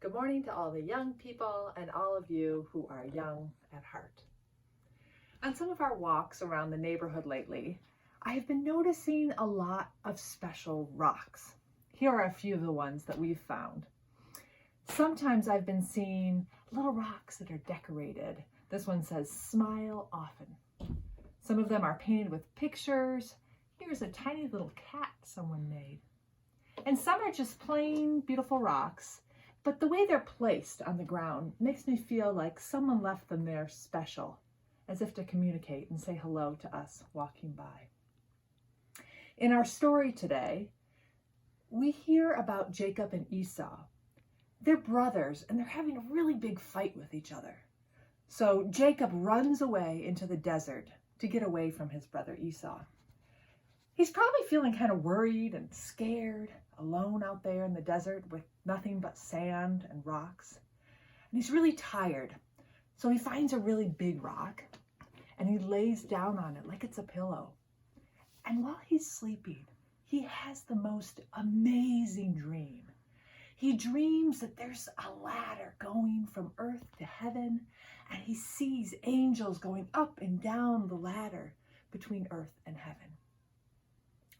Good morning to all the young people and all of you who are young at heart. On some of our walks around the neighborhood lately, I have been noticing a lot of special rocks. Here are a few of the ones that we've found. Sometimes I've been seeing little rocks that are decorated. This one says, "Smile often." Some of them are painted with pictures. Here's a tiny little cat someone made. And some are just plain beautiful rocks, but the way they're placed on the ground makes me feel like someone left them there special, as if to communicate and say hello to us walking by. In our story today, we hear about Jacob and Esau. They're brothers and they're having a really big fight with each other. So Jacob runs away into the desert to get away from his brother Esau. He's probably feeling kind of worried and scared, alone out there in the desert with nothing but sand and rocks. And he's really tired. So he finds a really big rock and he lays down on it like it's a pillow. And while he's sleeping, he has the most amazing dream. He dreams that there's a ladder going from earth to heaven, and he sees angels going up and down the ladder between earth and heaven.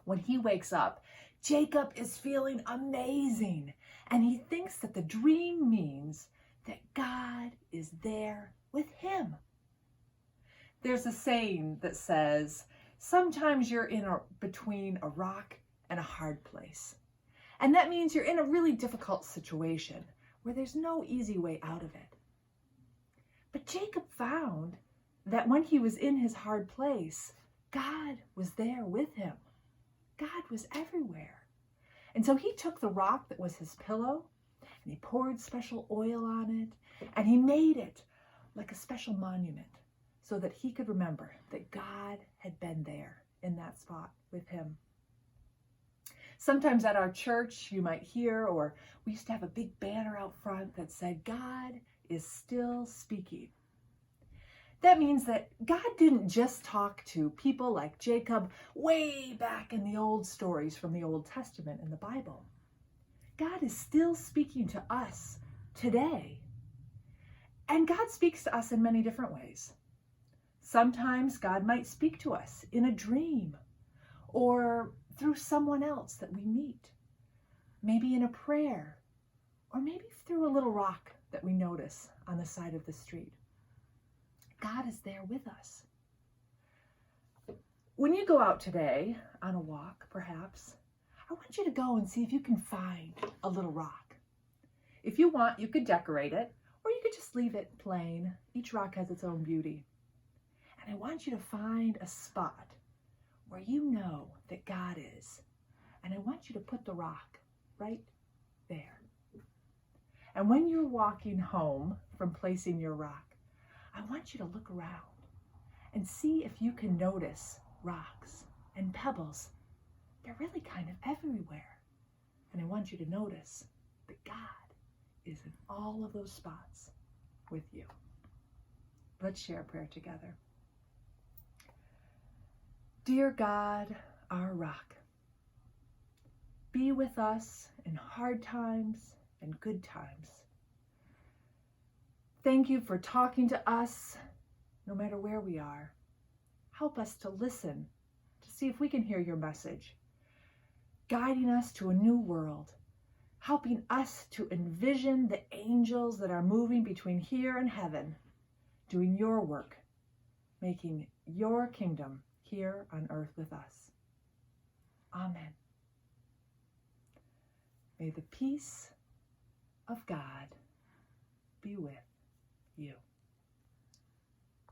When he wakes up, Jacob is feeling amazing, and he thinks that the dream means that God is there with him. There's a saying that says, sometimes you're between a rock and a hard place. And that means you're in a really difficult situation where there's no easy way out of it. But Jacob found that when he was in his hard place, God was there with him. God was everywhere. And so he took the rock that was his pillow and he poured special oil on it and he made it like a special monument so that he could remember that God had been there in that spot with him. Sometimes at our church you might hear, or we used to have a big banner out front that said, "God is still speaking." That means that God didn't just talk to people like Jacob way back in the old stories from the Old Testament in the Bible. God is still speaking to us today. And God speaks to us in many different ways. Sometimes God might speak to us in a dream or through someone else that we meet, maybe in a prayer, or maybe through a little rock that we notice on the side of the street. God is there with us. When you go out today on a walk, perhaps, I want you to go and see if you can find a little rock. If you want, you could decorate it, or you could just leave it plain. Each rock has its own beauty. And I want you to find a spot where you know that God is. And I want you to put the rock right there. And when you're walking home from placing your rock, I want you to look around and see if you can notice rocks and pebbles. They're really kind of everywhere. And I want you to notice that God is in all of those spots with you. Let's share a prayer together. Dear God, our rock, be with us in hard times and good times. Thank you for talking to us, no matter where we are. Help us to listen, to see if we can hear your message, guiding us to a new world, helping us to envision the angels that are moving between here and heaven, doing your work, making your kingdom here on earth with us. Amen. May the peace of God be with you.